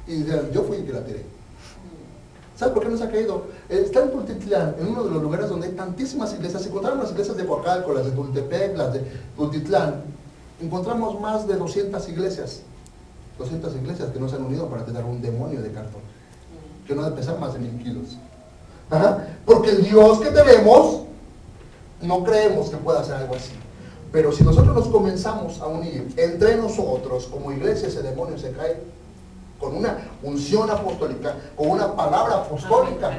y dirán, yo fui el que la tiré. ¿Sabes por qué no se ha caído? Está en Tultitlán, en uno de los lugares donde hay tantísimas iglesias. Si encontramos las iglesias de Coacalco, las de Tultepec, las de Tultitlán, encontramos más de 200 iglesias. 200 iglesias que no se han unido para tener un demonio de cartón, que no debe pesar más de 1000 kilos. Ajá. Porque el Dios que tenemos, no creemos que pueda hacer algo así. Pero si nosotros nos comenzamos a unir entre nosotros como iglesia, ese demonio se cae con una unción apostólica, con una palabra apostólica.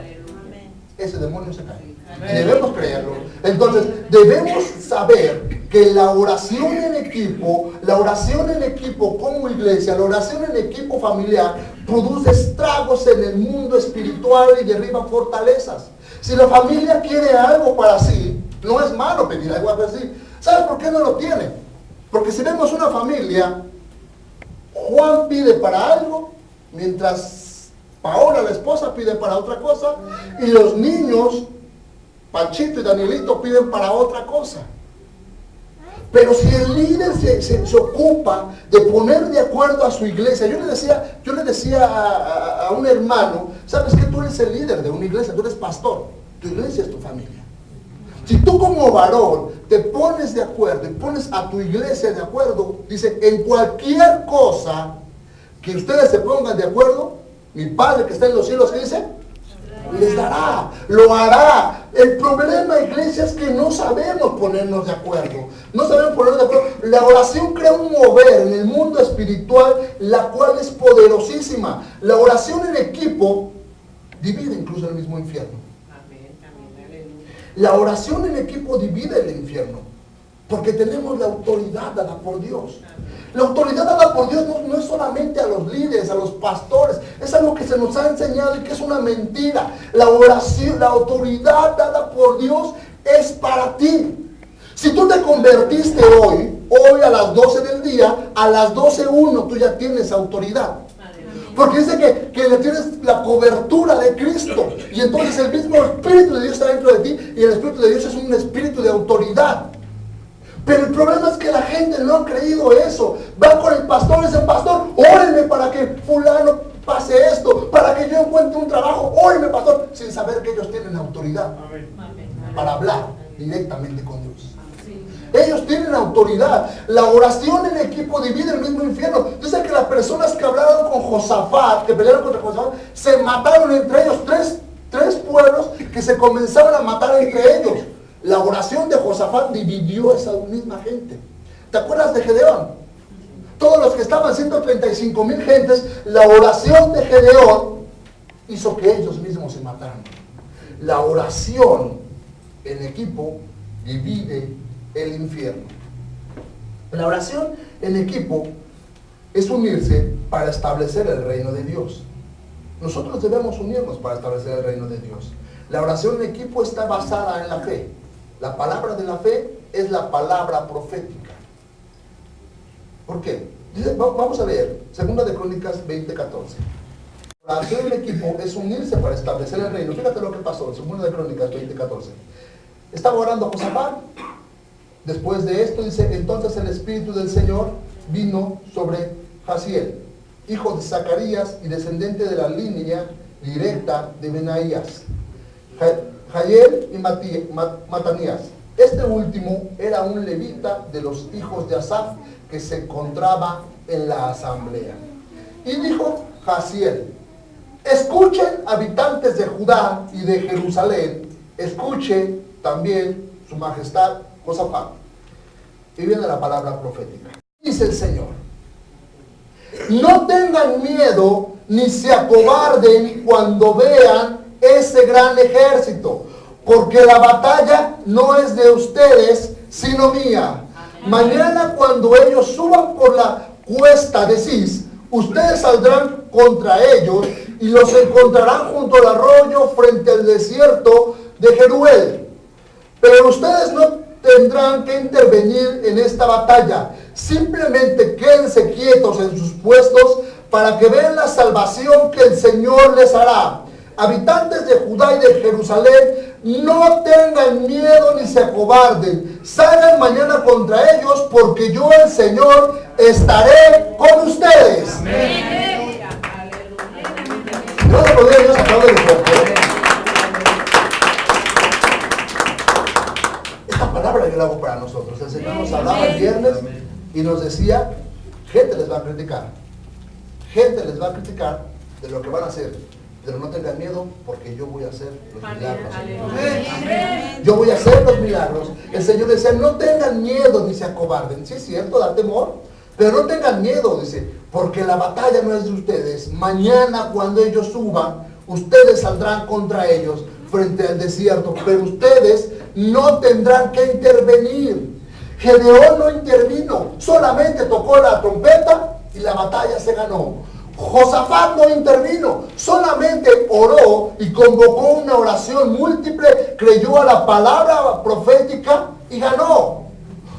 Ese demonio se cae. Y debemos creerlo. Entonces, debemos saber que la oración en equipo como iglesia, la oración en equipo familiar, produce estragos en el mundo espiritual y derriba fortalezas. Si la familia quiere algo para sí, no es malo pedir algo así. ¿Sabes por qué no lo tiene? Porque si vemos una familia, Juan pide para algo, mientras Paola, la esposa, pide para otra cosa, y los niños, Panchito y Danielito, piden para otra cosa. Pero si el líder se ocupa de poner de acuerdo a su iglesia, yo le decía a un hermano, sabes que tú eres el líder de una iglesia, tú eres pastor, tu iglesia es tu familia. Si tú como varón te pones de acuerdo y pones a tu iglesia de acuerdo, dice, en cualquier cosa que ustedes se pongan de acuerdo, mi Padre que está en los cielos, ¿qué dice? Les dará, lo hará. El problema, iglesia, es que no sabemos ponernos de acuerdo. No sabemos ponernos de acuerdo. La oración crea un mover en el mundo espiritual, la cual es poderosísima. La oración en equipo divide incluso el mismo infierno. La oración en equipo divide el infierno, porque tenemos la autoridad dada por Dios. La autoridad dada por Dios no es solamente a los líderes, a los pastores, es algo que se nos ha enseñado y que es una mentira. La oración, la autoridad dada por Dios es para ti. Si tú te convertiste hoy a las 12 del día, a las 12:01 tú ya tienes autoridad. Porque dice que le tienes la cobertura de Cristo. Y entonces el mismo Espíritu de Dios está dentro de ti. Y el Espíritu de Dios es un espíritu de autoridad. Pero el problema es que la gente no ha creído eso. Va con el pastor y dice, pastor, óreme para que fulano pase esto. Para que yo encuentre un trabajo. Óreme, pastor. Sin saber que ellos tienen autoridad para hablar directamente con Dios. Ellos tienen autoridad. La oración en equipo divide el mismo infierno. Dice que las personas que hablaron con Josafat, que pelearon contra Josafat, se mataron entre ellos. Tres pueblos que se comenzaron a matar entre ellos. La oración de Josafat dividió a esa misma gente. ¿Te acuerdas de Gedeón? Todos los que estaban, 135,000 gentes, la oración de Gedeón hizo que ellos mismos se mataran. La oración en equipo divide el infierno. La oración en equipo es unirse para establecer el reino de Dios. Nosotros debemos unirnos para establecer el reino de Dios. La oración en equipo está basada en la fe. La palabra de la fe es la palabra profética. ¿Por qué? Dice, vamos a leer 2 de Crónicas 20:14. La oración en equipo es unirse para establecer el reino. Fíjate lo que pasó en 2 de Crónicas 20:14. Estaba orando Josafat. Después de esto dice, entonces el Espíritu del Señor vino sobre Jaziel, hijo de Zacarías y descendiente de la línea directa de Benaías, Jael y Matanías. Este último era un levita de los hijos de Asaf que se encontraba en la asamblea. Y dijo Jaziel, escuchen habitantes de Judá y de Jerusalén, escuche también su majestad Josafat. Y viene la palabra profética. Dice el Señor, no tengan miedo ni se acobarden cuando vean ese gran ejército, porque la batalla no es de ustedes, sino mía. Mañana cuando ellos suban por la cuesta de Cis, ustedes saldrán contra ellos y los encontrarán junto al arroyo frente al desierto de Jeruel. Pero ustedes no tendrán que intervenir en esta batalla. Simplemente quédense quietos en sus puestos para que vean la salvación que el Señor les hará. Habitantes de Judá y de Jerusalén, no tengan miedo ni se acobarden. Salgan mañana contra ellos, porque yo, el Señor, estaré con ustedes. Amén. nos decía, gente les va a criticar. Gente les va a criticar de lo que van a hacer. Pero no tengan miedo porque yo voy a hacer los milagros. Yo voy a hacer los milagros. El Señor decía, no tengan miedo ni se acobarden. Sí es cierto, da temor. Pero no tengan miedo, dice, porque la batalla no es de ustedes. Mañana cuando ellos suban, ustedes saldrán contra ellos frente al desierto. Pero ustedes no tendrán que intervenir. Gedeón no intervino. Solamente tocó la trompeta y la batalla se ganó. Josafat no intervino, solamente oró y convocó una oración múltiple, creyó a la palabra profética y ganó.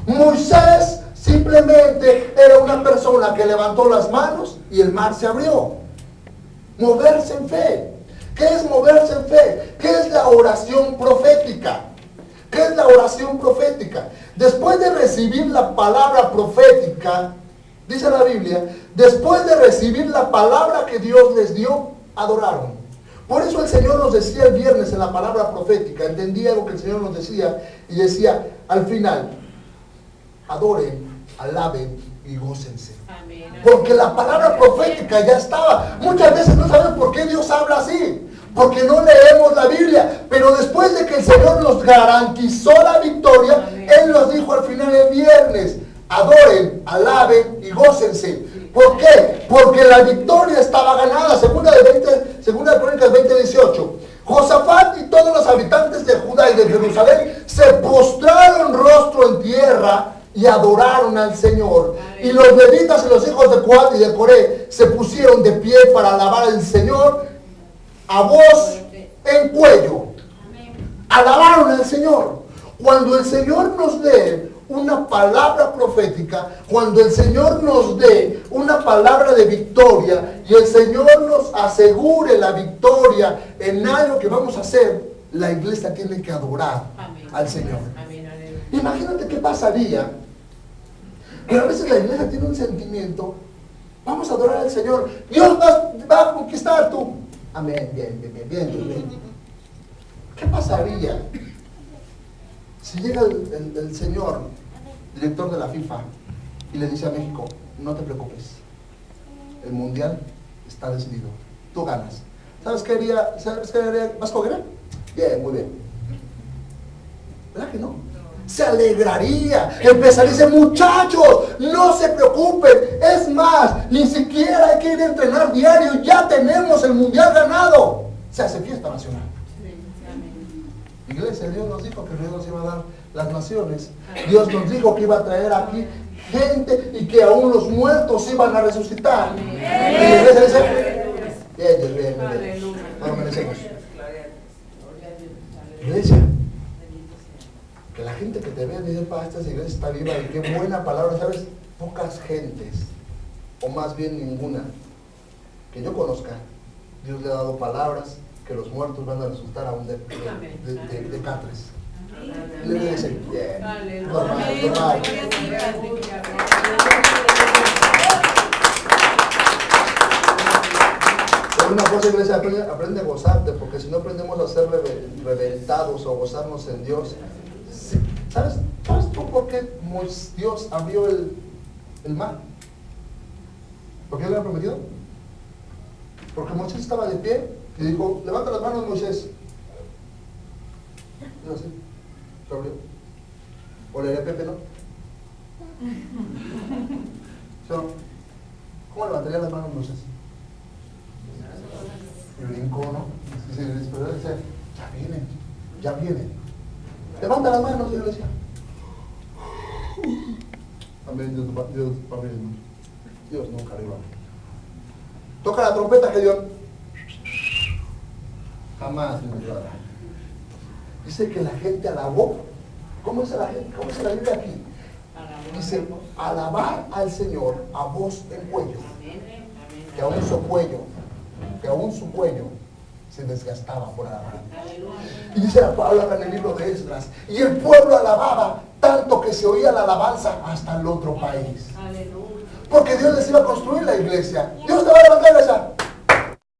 Moisés simplemente era una persona que levantó las manos y el mar se abrió. Moverse en fe. ¿Qué es moverse en fe? ¿Qué es la oración profética? ¿Qué es la oración profética? Después de recibir la palabra profética, dice la Biblia, después de recibir la palabra que Dios les dio, adoraron. Por eso el Señor nos decía el viernes en la palabra profética, entendía lo que el Señor nos decía y decía al final, adoren, alaben y gócense. Porque la palabra profética ya estaba. Muchas veces no sabemos por qué Dios habla así, porque no leemos la Biblia, pero después de que el Señor nos garantizó la victoria, Él nos dijo al final el viernes, adoren, alaben y gócense. ¿Por qué? Porque la victoria estaba ganada. Segunda de Crónicas 20:18. Josafat y todos los habitantes de Judá y de Jerusalén se postraron rostro en tierra y adoraron al Señor. Y los levitas y los hijos de Coat y de Coré se pusieron de pie para alabar al Señor a voz en cuello. Alabaron al Señor. Cuando el Señor nos dé una palabra profética, cuando el Señor nos dé una palabra de victoria y el Señor nos asegure la victoria en algo que vamos a hacer, la iglesia tiene que adorar al Señor. Imagínate qué pasaría, pero a veces la iglesia tiene un sentimiento, vamos a adorar al Señor, Dios va a conquistar tú. Amén, bien. ¿Qué pasaría si llega el señor director de la FIFA y le dice a México, no te preocupes, el mundial está decidido, tú ganas? ¿Sabes qué haría Vasco Aguirre? Bien, muy bien. ¿Verdad que no? Se alegraría, empezaría a decir, muchachos, no se preocupen, es más, ni siquiera hay que ir a entrenar diario, ya tenemos el mundial ganado. Se hace fiesta nacional. Iglesia, Dios nos dijo que Dios nos iba a dar las naciones. Dios nos dijo que iba a traer aquí gente y que aún los muertos iban a resucitar. Y la iglesia dice, bien. No lo merecemos. Iglesia, que la gente que te ve dice, para esta iglesia está viva y qué buena palabra, ¿sabes? Pocas gentes, o más bien ninguna, que yo conozca, Dios le ha dado palabras que los muertos van a resultar aún de catres. Y le dicen, bien, normal. Pero una cosa, iglesia, aprende a gozarte, porque si no aprendemos a ser reventados o gozarnos en Dios. ¿Sabes tú por qué Dios abrió el mar? ¿Por qué le había prometido? Porque Moisés estaba de pie y dijo, levanta las manos, Moisés. No sé, se abrió. O le Pepe, ¿no? ¿Cómo levantaría las manos, Moisés? Y brincó, ¿no? Y se despertó y dice, ya vienen. Levanta las manos, y yo le decía. Amén, Dios nunca arriba. Toca la trompeta, Gedeón. Jamás me dio. Dice que la gente alabó. ¿Cómo es la gente? ¿Cómo es la Biblia aquí? Dice, alabar al Señor a voz en cuello. Que aún su cuello se desgastaba por alabar. Y dice la palabra en el libro de Esdras, y el pueblo alababa tanto que se oía la alabanza hasta el otro país. Porque Dios les iba a construir la iglesia. Dios te va a levantar y